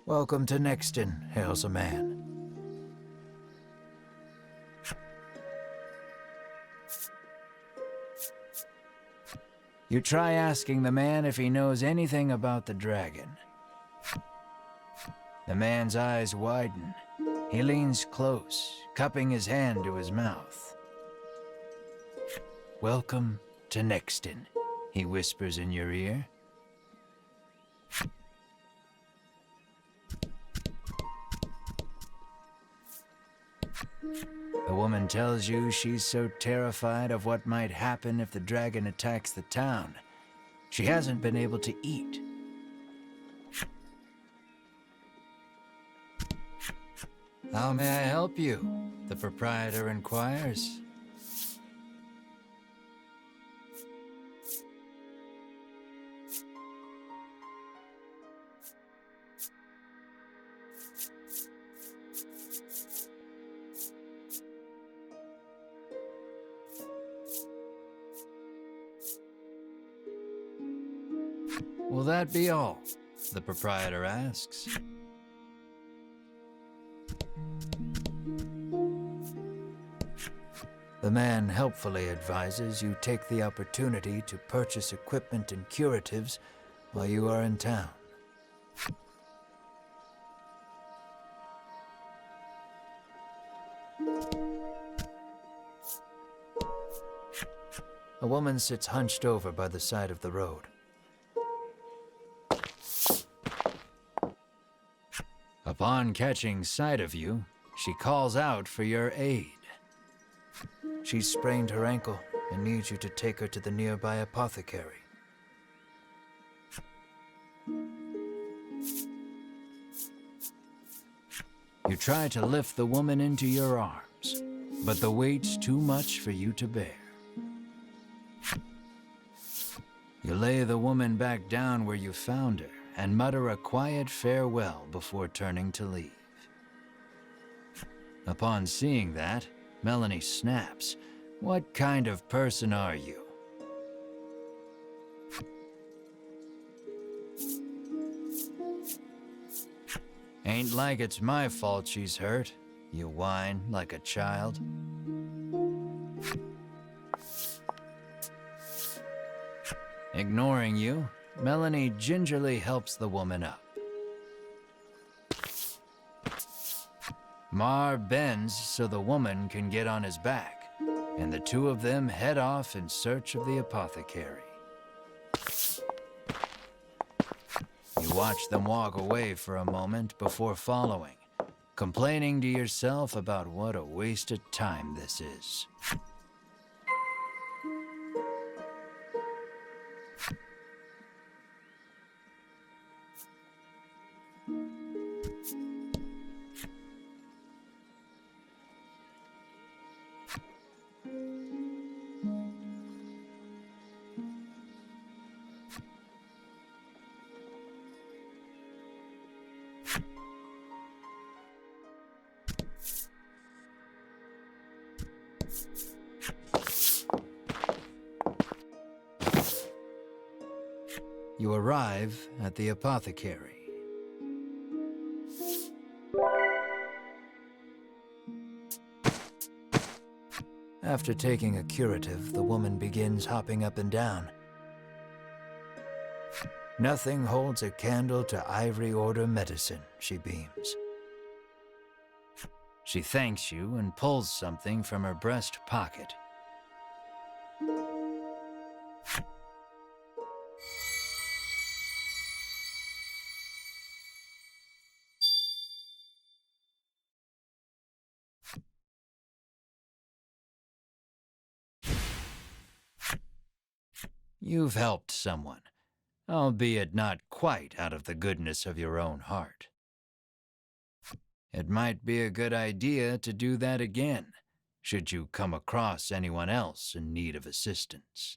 Welcome to Nexton, hails a man. You try asking the man if he knows anything about the dragon. The man's eyes widen. He leans close, cupping his hand to his mouth. Welcome to Nexton, he whispers in your ear. The woman tells you she's so terrified of what might happen if the dragon attacks the town, she hasn't been able to eat. How may I help you? The proprietor inquires. Will that be all? The proprietor asks. The man helpfully advises you take the opportunity to purchase equipment and curatives while you are in town. A woman sits hunched over by the side of the road. Upon catching sight of you, she calls out for your aid. She's sprained her ankle and needs you to take her to the nearby apothecary. You try to lift the woman into your arms, but the weight's too much for you to bear. You lay the woman back down where you found her and mutter a quiet farewell before turning to leave. Upon seeing that, Melanie snaps. What kind of person are you? Ain't like it's my fault she's hurt, you whine like a child. Ignoring you, Melanie gingerly helps the woman up. Mar bends so the woman can get on his back, and the two of them head off in search of the apothecary. You watch them walk away for a moment before following, complaining to yourself about what a waste of time this is. You arrive at the apothecary. After taking a curative, the woman begins hopping up and down. Nothing holds a candle to Ivory Order medicine, she beams. She thanks you and pulls something from her breast pocket. You've helped someone, albeit not quite out of the goodness of your own heart. It might be a good idea to do that again, should you come across anyone else in need of assistance.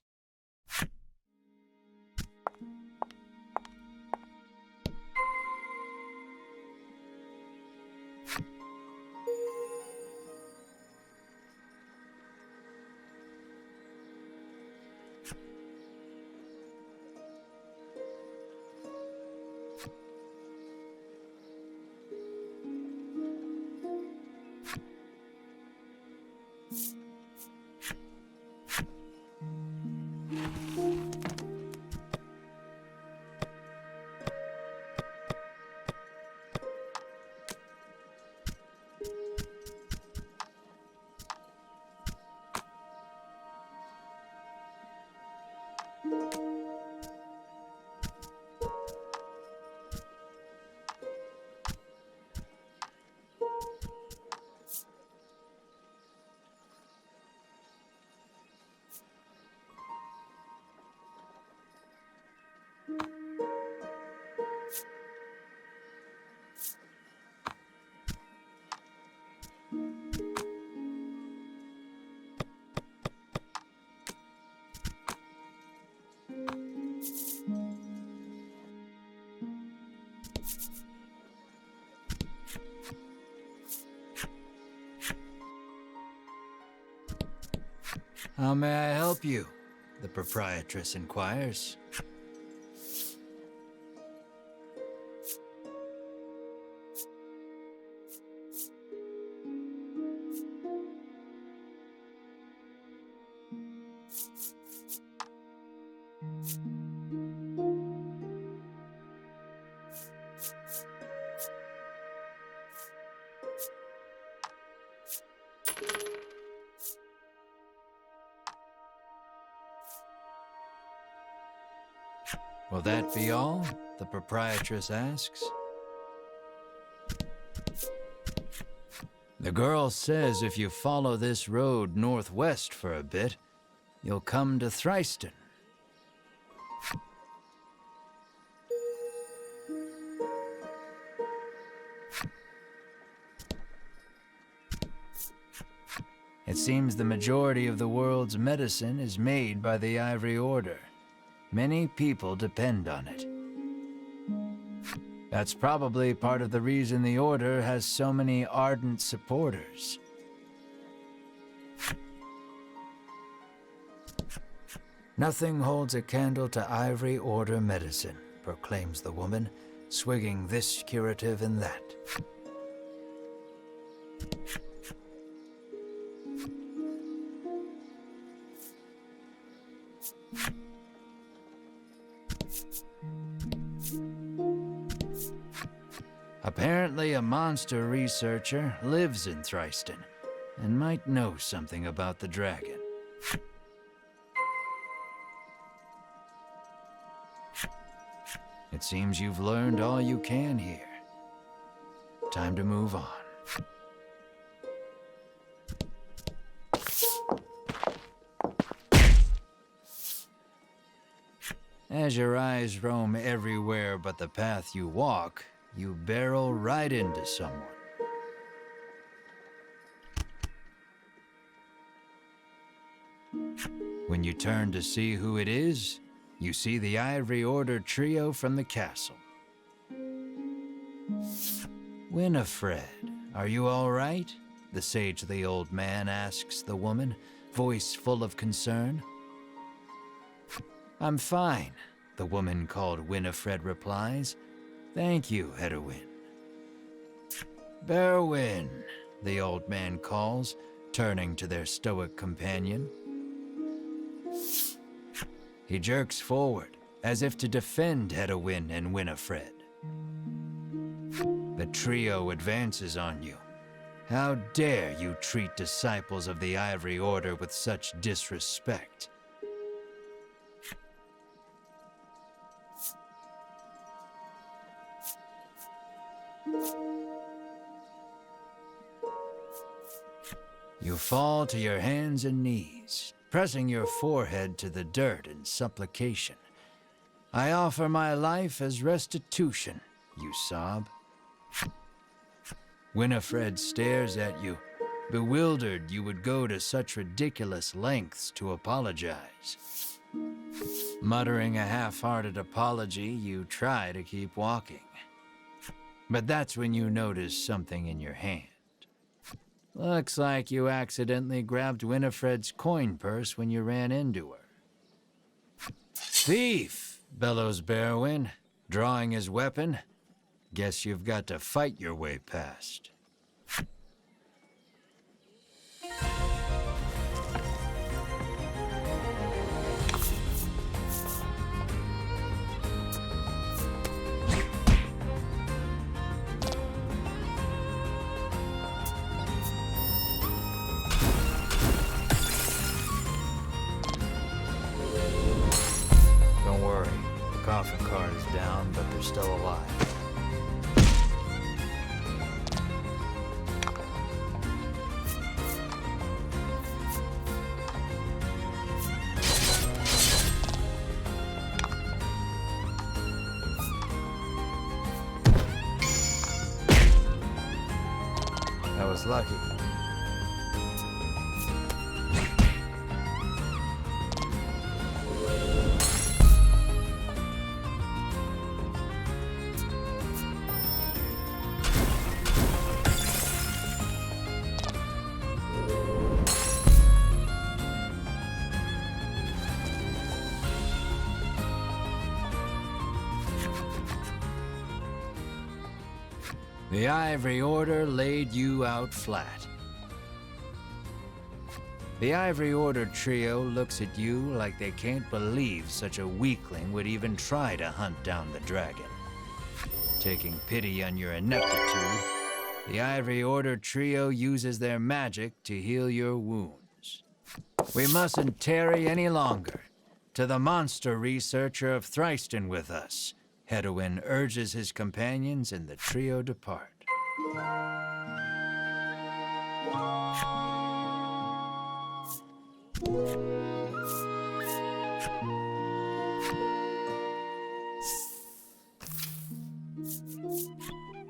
How may I help you? The proprietress inquires. Will that be all? The proprietress asks. The girl says if you follow this road northwest for a bit, you'll come to Thriston. It seems the majority of the world's medicine is made by the Ivory Order. Many people depend on it. That's probably part of the reason the Order has so many ardent supporters. Nothing holds a candle to Ivory Order medicine, proclaims the woman, swigging this curative and that. Apparently, a monster researcher lives in Thriston and might know something about the dragon. It seems you've learned all you can here. Time to move on. As your eyes roam everywhere but the path you walk, you barrel right into someone. When you turn to see who it is, you see the Ivory Order trio from the castle. Winifred, are you all right? The sagely old man asks the woman, voice full of concern. I'm fine, the woman called Winifred replies. Thank you, Hedwin. Berwin, the old man calls, turning to their stoic companion. He jerks forward, as if to defend Hedwin and Winifred. The trio advances on you. How dare you treat disciples of the Ivory Order with such disrespect? You fall to your hands and knees, pressing your forehead to the dirt in supplication. I offer my life as restitution, you sob. Winifred stares at you, bewildered you would go to such ridiculous lengths to apologize. Muttering a half-hearted apology, you try to keep walking. But that's when you notice something in your hand. Looks like you accidentally grabbed Winifred's coin purse when you ran into her. Thief, bellows Berwin, drawing his weapon. Guess you've got to fight your way past. down, but they're still alive. That was lucky. The Ivory Order laid you out flat. The Ivory Order trio looks at you like they can't believe such a weakling would even try to hunt down the dragon. Taking pity on your ineptitude, the Ivory Order trio uses their magic to heal your wounds. We mustn't tarry any longer. To the monster researcher of Thriston with us, Hedwin urges his companions and the trio depart.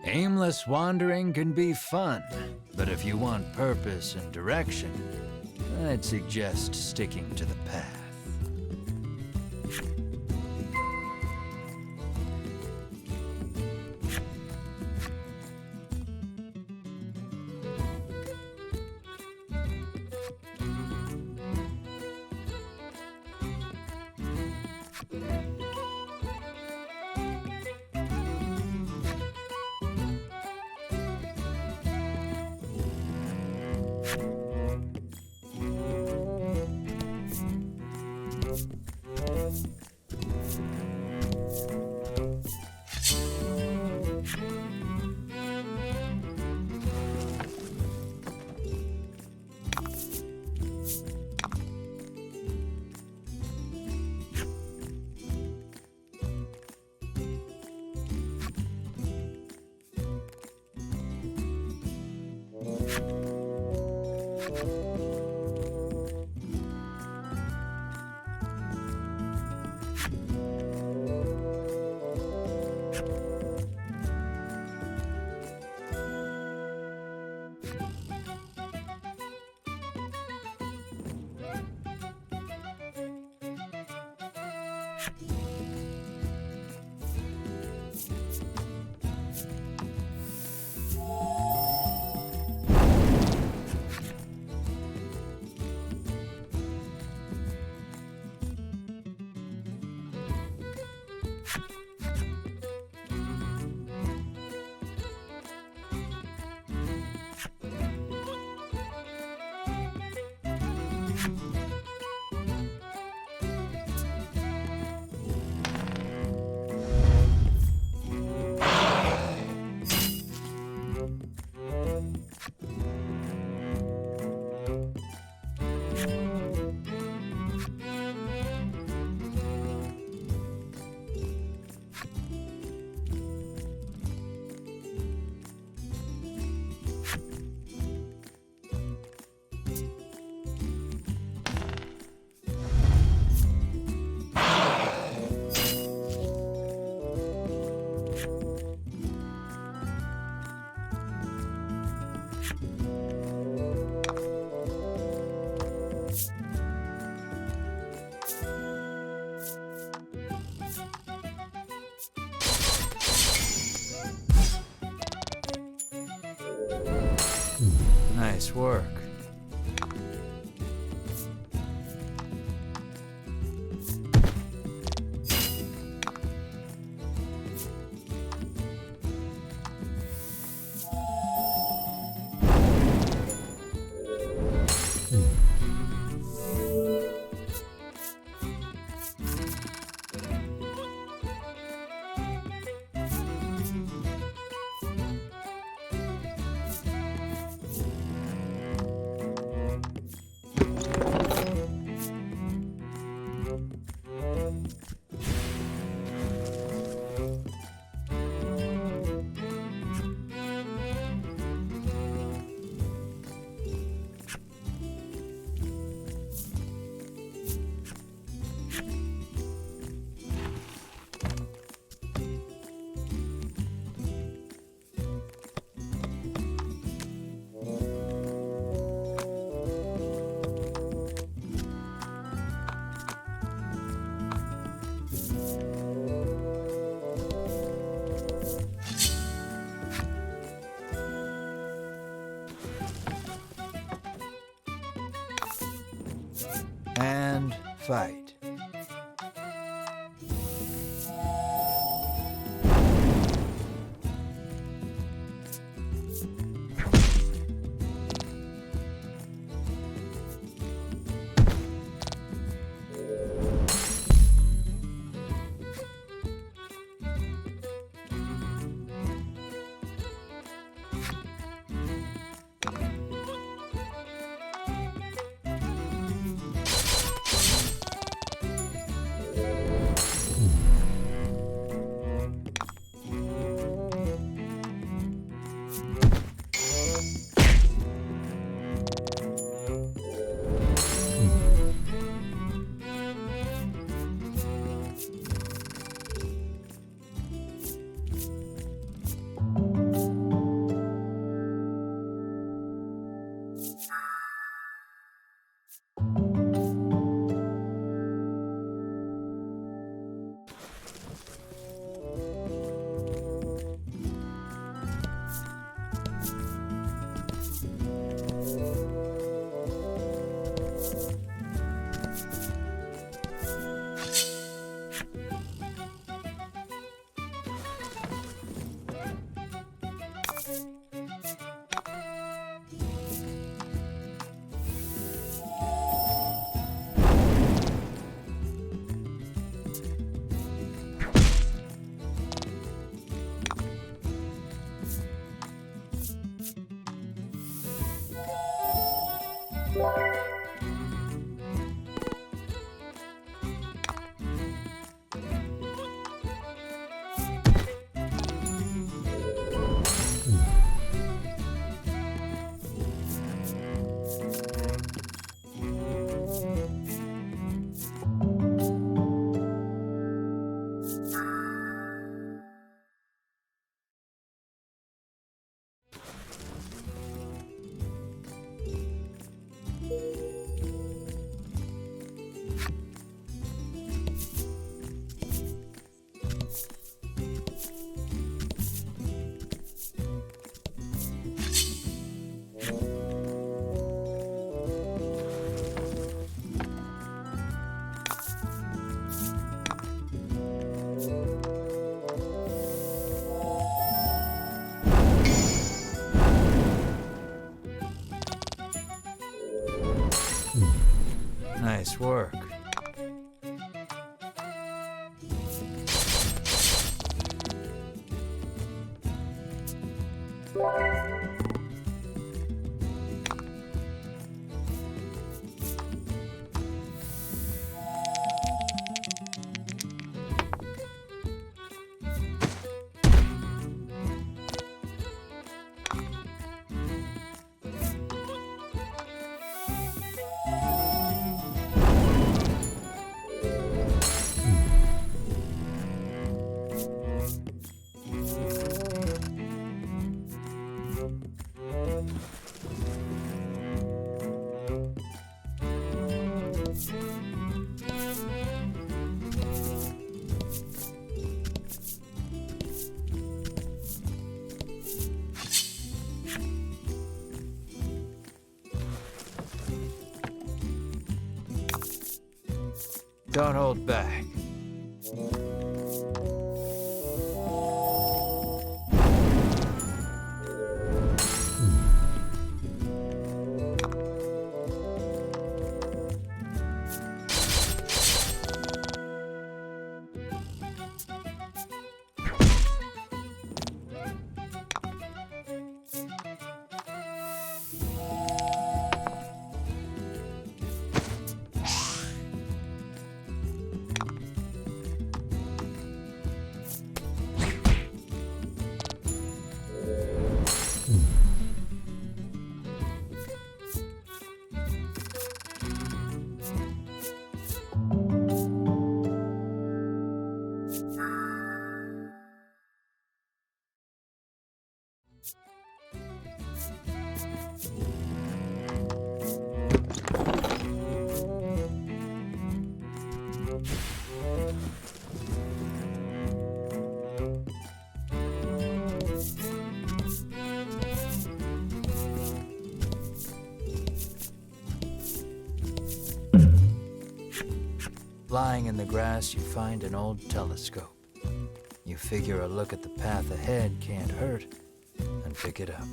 Aimless wandering can be fun, but if you want purpose and direction, I'd suggest sticking to the path. Nice work. fight. Nice work. Don't hold back. Lying in the grass, you find an old telescope. You figure a look at the path ahead can't hurt, and pick it up.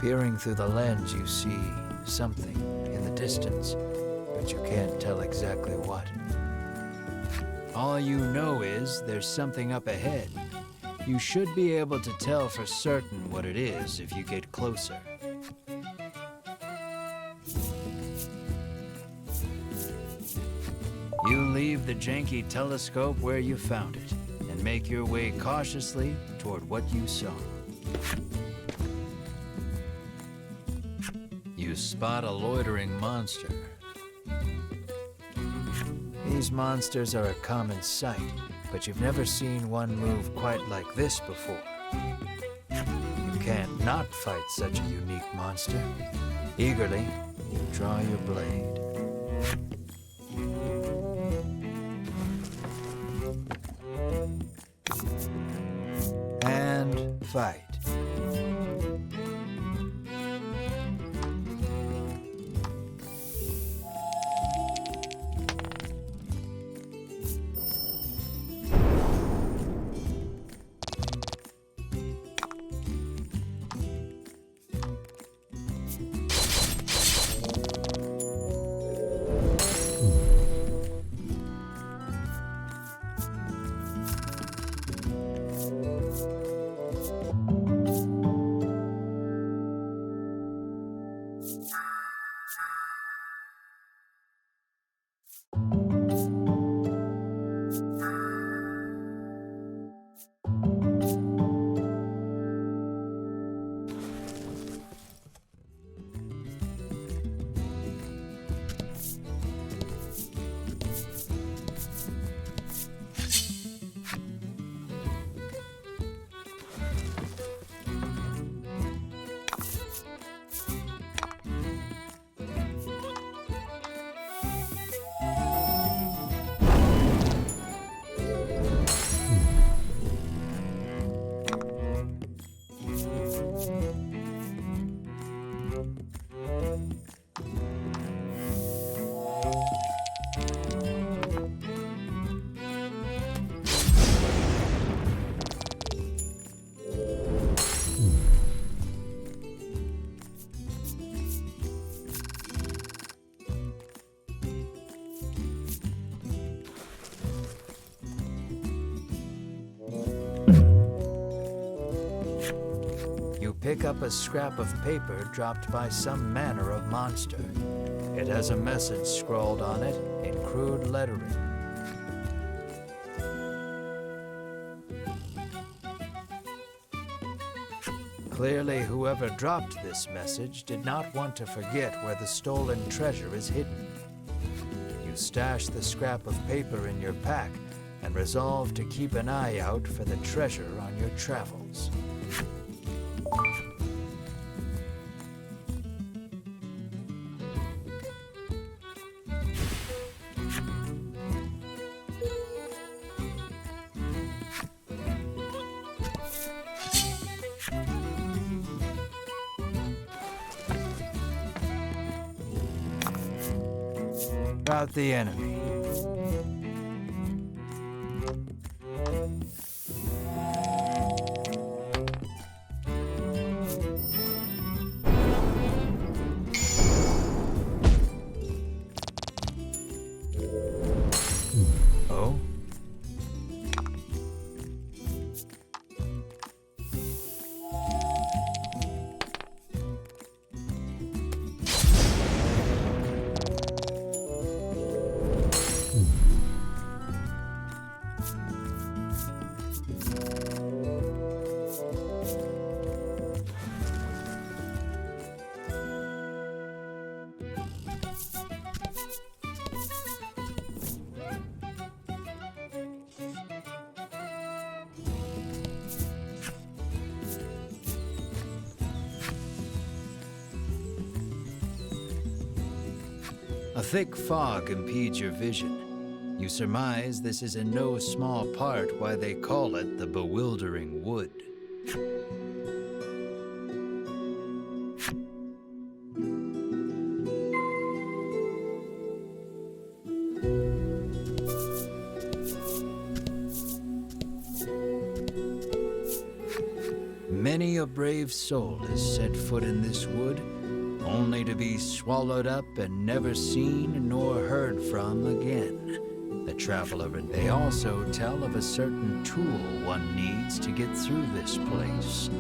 Peering through the lens, you see something in the distance, but you can't tell exactly what. All you know is there's something up ahead. You should be able to tell for certain what it is if you get closer. You leave the janky telescope where you found it and make your way cautiously toward what you saw. You spot a loitering monster. These monsters are a common sight, but you've never seen one move quite like this before. You can't not fight such a unique monster. Eagerly, you draw your blade. And fight. Pick up a scrap of paper dropped by some manner of monster. It has a message scrawled on it in crude lettering. Clearly, whoever dropped this message did not want to forget where the stolen treasure is hidden. You stash the scrap of paper in your pack and resolve to keep an eye out for the treasure on your travels. About the enemy. Oh? A thick fog impedes your vision. You surmise this is in no small part why they call it the Bewildering Wood. brave soul has set foot in this wood, only to be swallowed up and never seen nor heard from again. The traveler, and they also tell of a certain tool one needs to get through this place.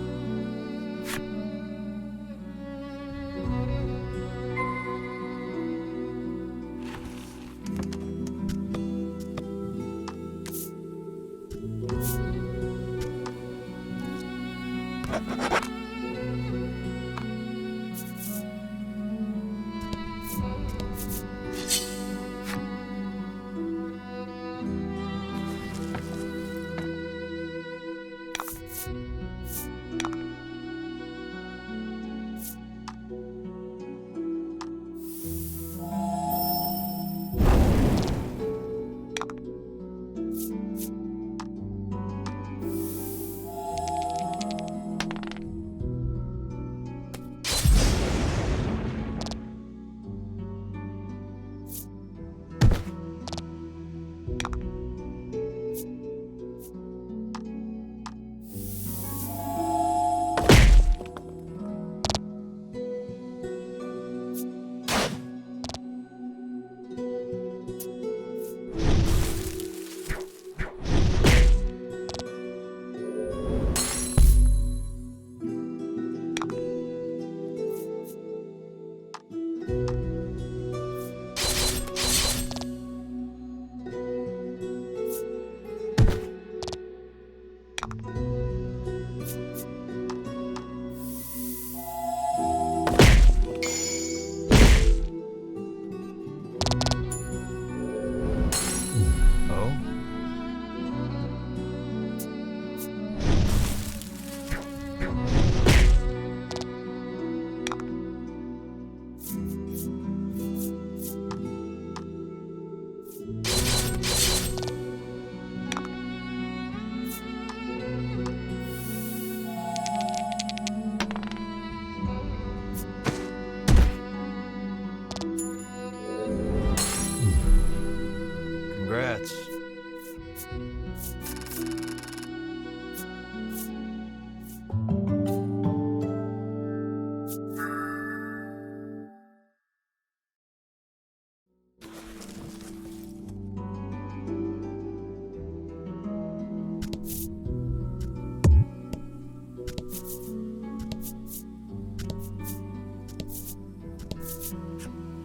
Congrats.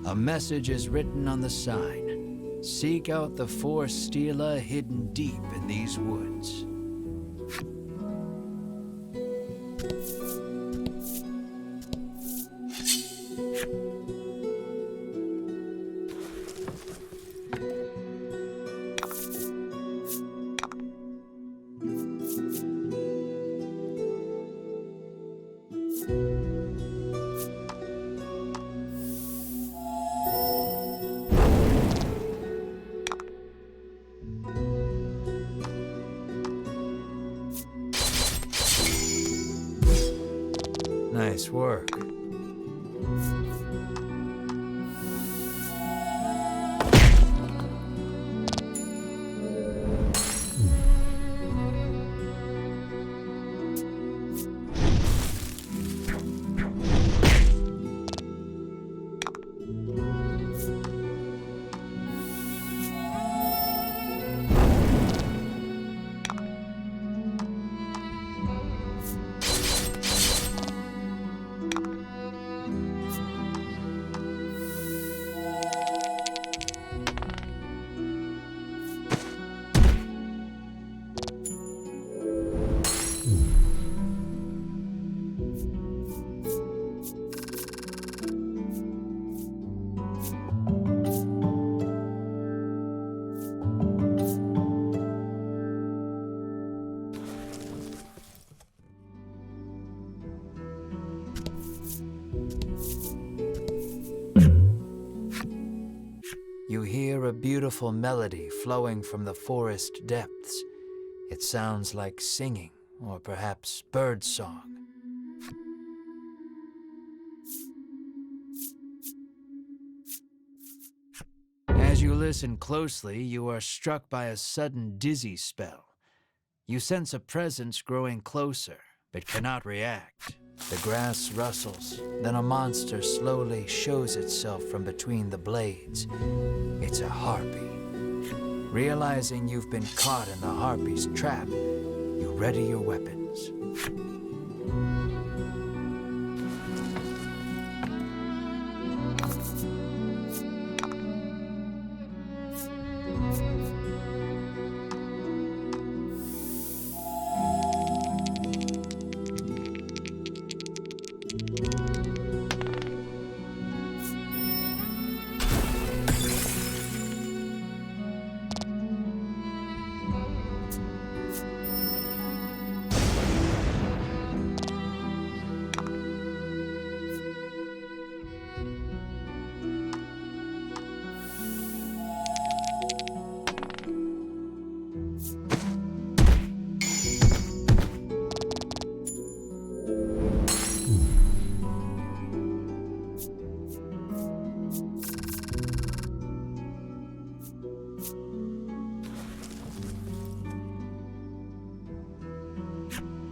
A message is written on the sign. Seek out the four stela hidden deep in these woods. Nice work. You hear a beautiful melody flowing from the forest depths. It sounds like singing, or perhaps birdsong. As you listen closely, you are struck by a sudden dizzy spell. You sense a presence growing closer, It cannot react. The grass rustles, then a monster slowly shows itself from between the blades. It's a harpy. Realizing you've been caught in the harpy's trap, you ready your weapons.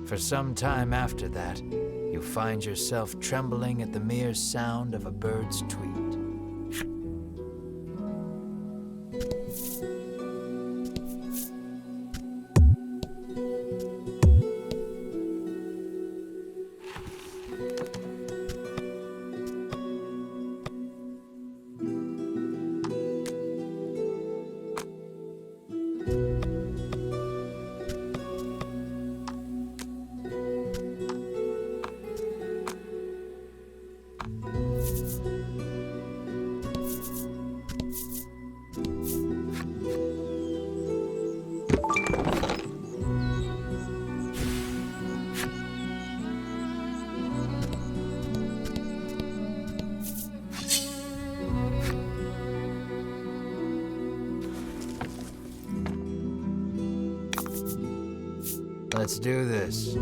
For some time after that, you find yourself trembling at the mere sound of a bird's tweet. Let's do this.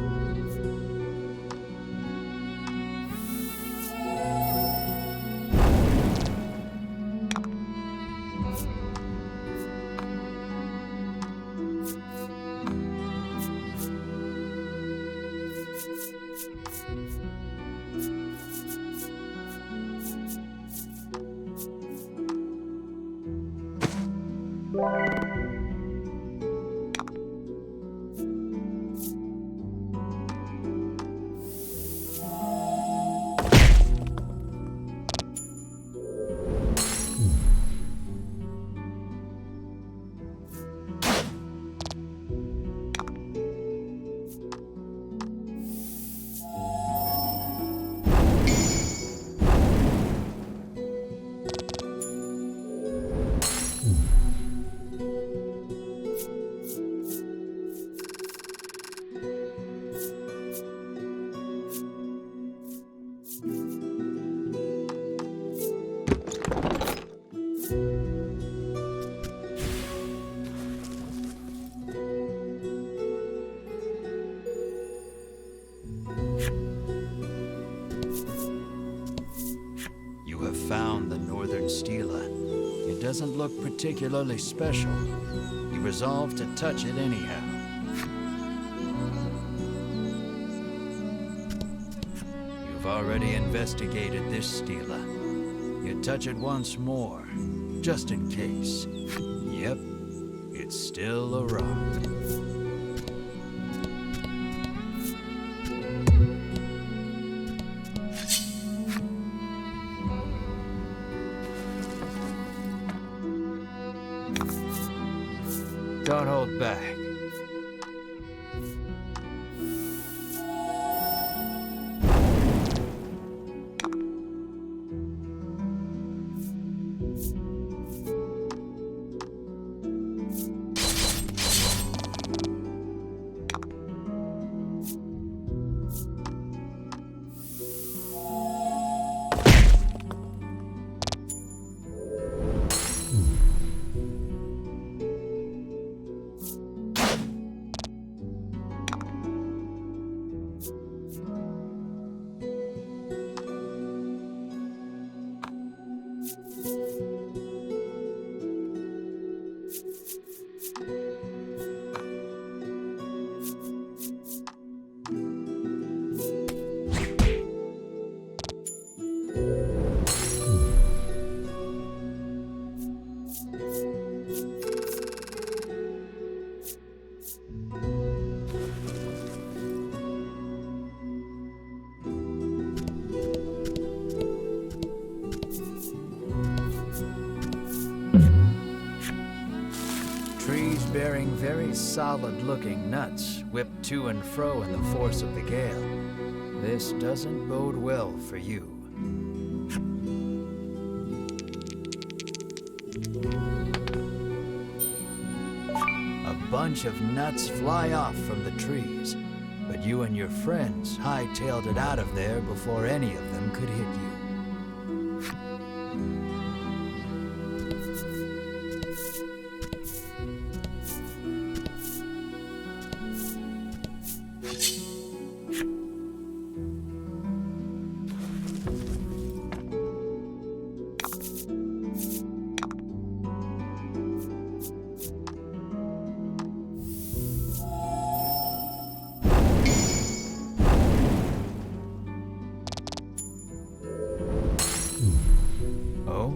Found the northern stela. It doesn't look particularly special. You resolve to touch it anyhow. You've already investigated this stela. You touch it once more, just in case. Yep, it's still a rock. Don't hold back. very solid-looking nuts whipped to and fro in the force of the gale. This doesn't bode well for you. A bunch of nuts fly off from the trees, but you and your friends hightailed it out of there before any of them could hit you. Oh?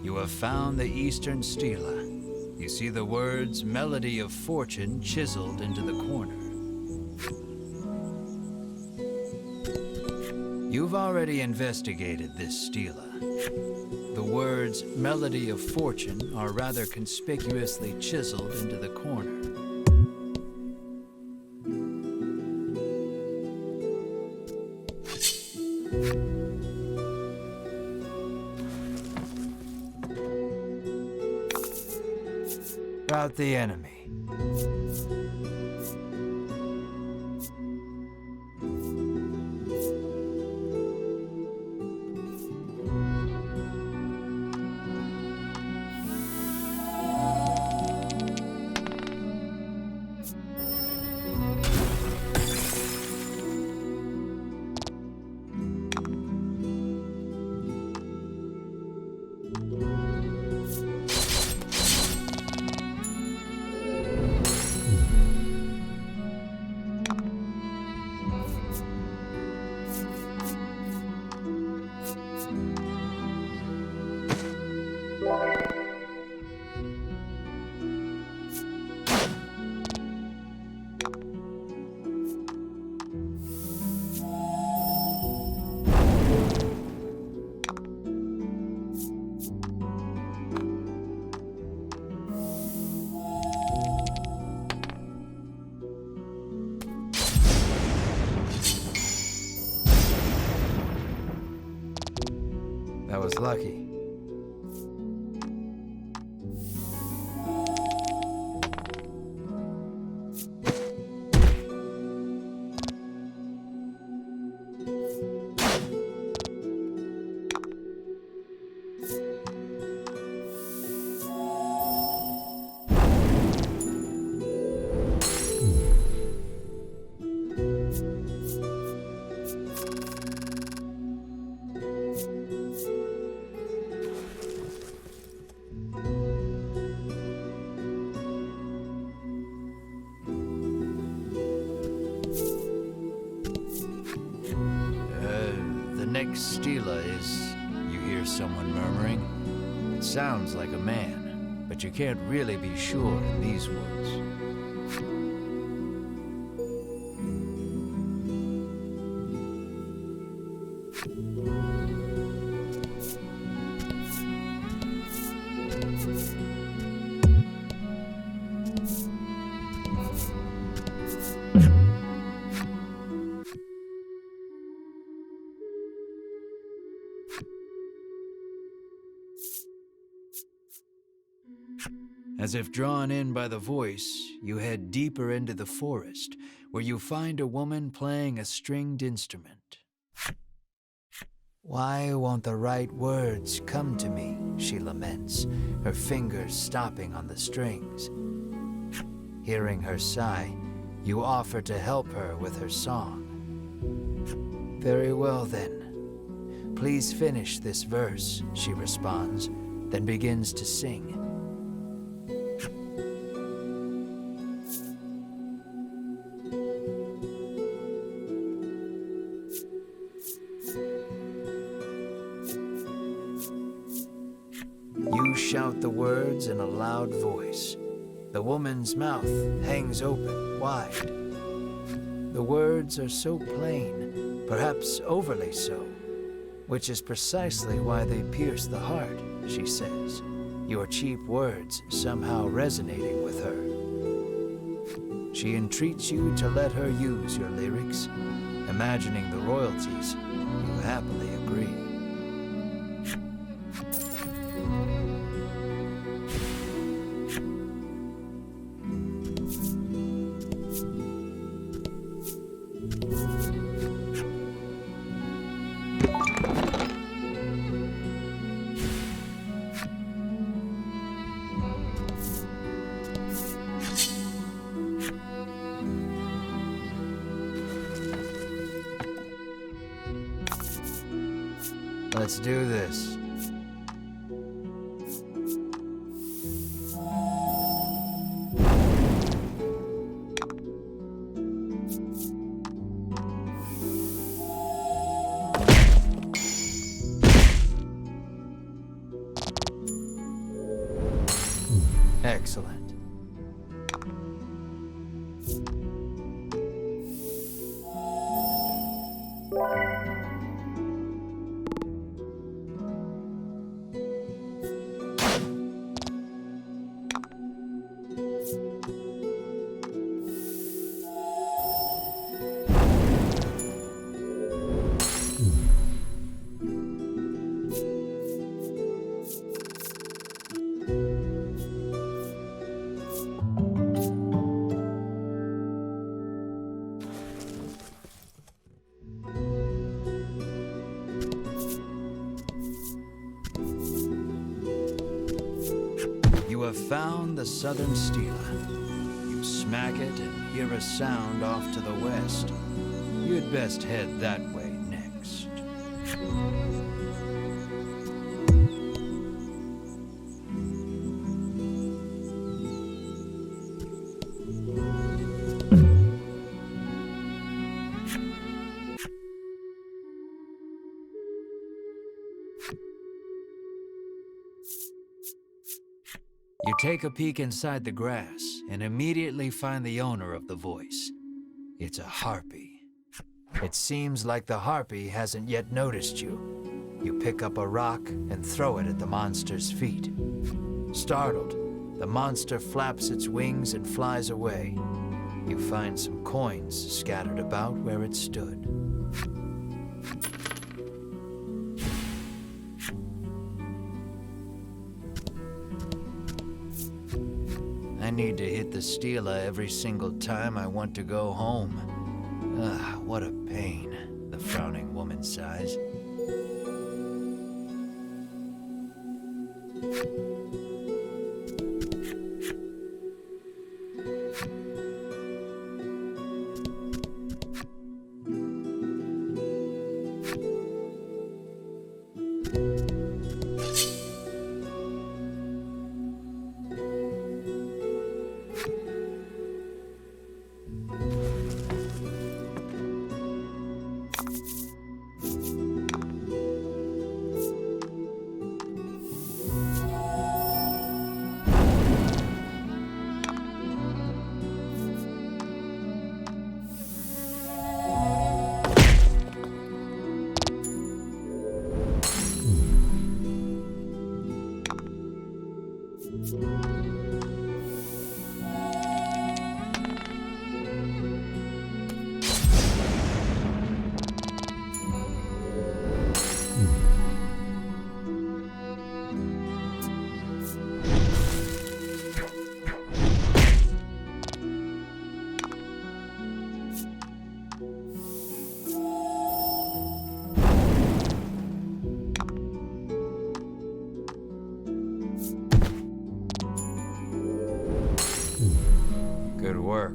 You have found the Eastern Stela. You see the words Melody of Fortune chiseled into the corner. You've already investigated this Stela. The words Melody of Fortune are rather conspicuously chiseled into the corner. Rout the enemy. was lucky. The next stela is, you hear someone murmuring. It sounds like a man, but you can't really be sure in these woods. As if drawn in by the voice, you head deeper into the forest, where you find a woman playing a stringed instrument. Why won't the right words come to me, she laments, her fingers stopping on the strings. Hearing her sigh, you offer to help her with her song. Very well then. Please finish this verse, she responds, then begins to sing. You shout the words in a loud voice. The woman's mouth hangs open, wide. The words are so plain, perhaps overly so, which is precisely why they pierce the heart, she says, your cheap words somehow resonating with her. She entreats you to let her use your lyrics, imagining the royalties. You happily agree. Let's do this. Excellent. You have found the southern stela. You smack it and hear a sound off to the west. You'd best head that way next. You take a peek inside the grass and immediately find the owner of the voice. It's a harpy. It seems like the harpy hasn't yet noticed you. You pick up a rock and throw it at the monster's feet. Startled, the monster flaps its wings and flies away. You find some coins scattered about where it stood. need to hit the stela every single time I want to go home. What a pain, the frowning woman sighs. Good work.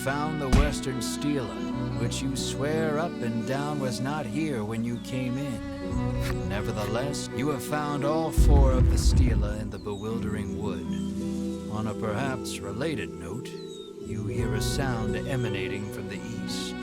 Found the western stela, which you swear up and down was not here when you came in. Nevertheless, you have found all 4 of the stela in the bewildering wood. On a perhaps related note, you hear a sound emanating from the east.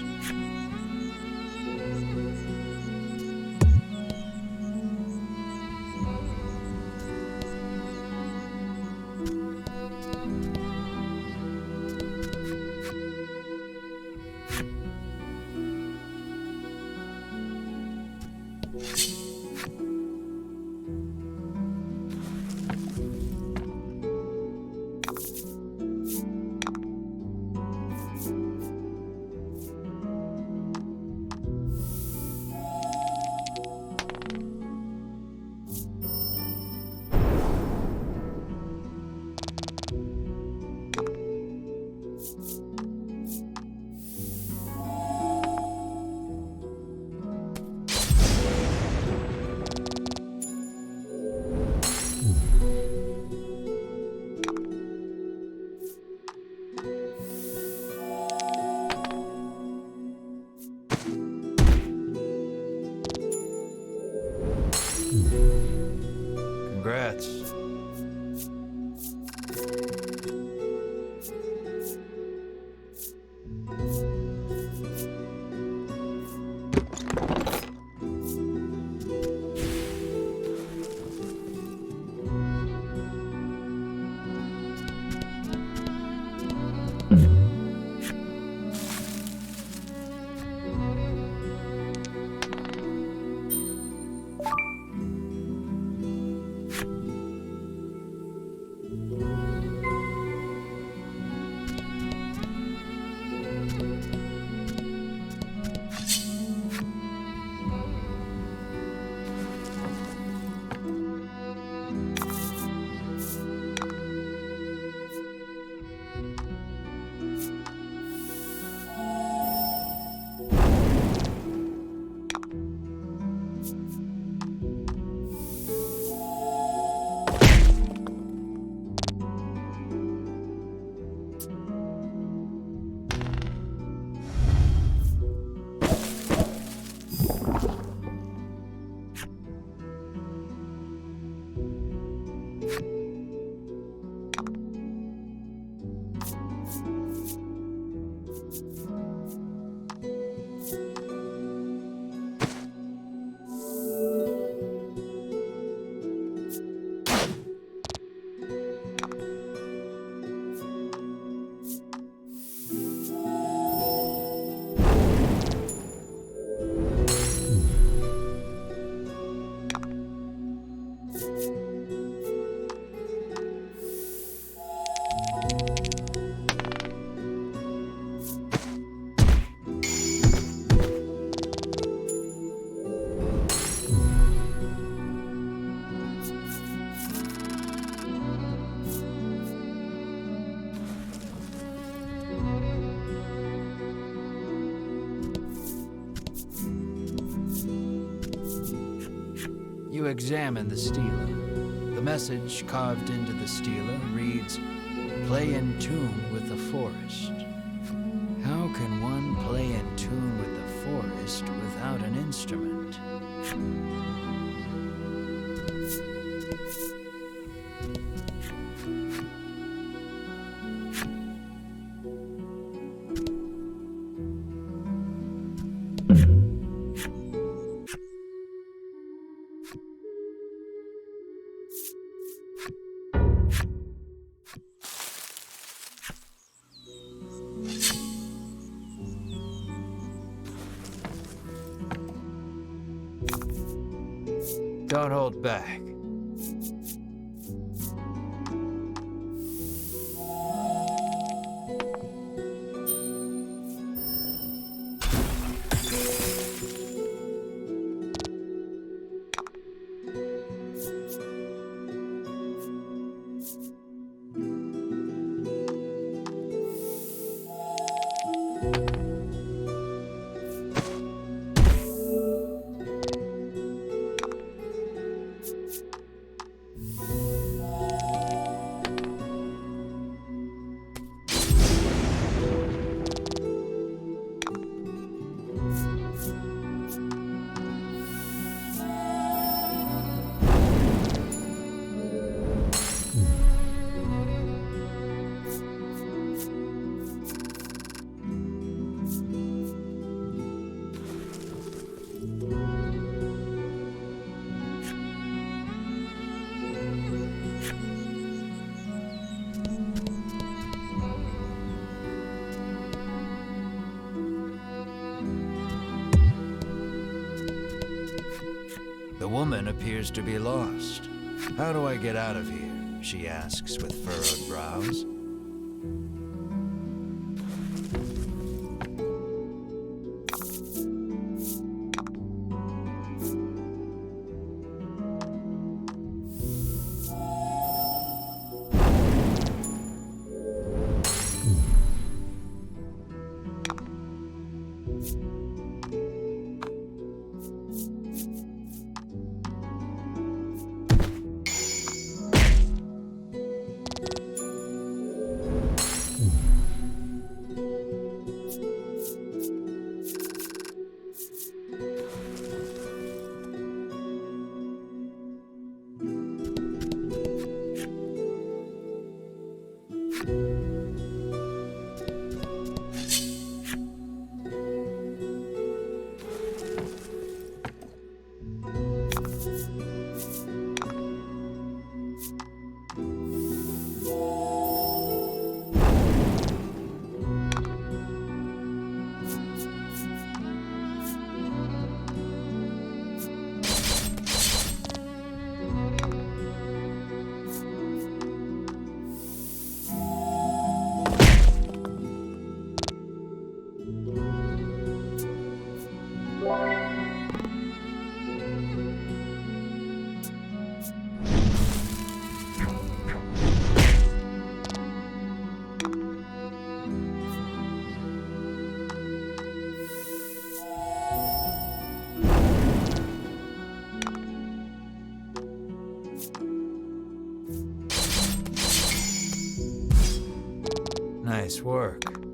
you examine the stela. The message carved into the stela reads, "Play in tune with the forest." How can one play in tune with the forest without an instrument? Don't hold back. The woman appears to be lost. How do I get out of here? She asks with furrowed brows. Nice work.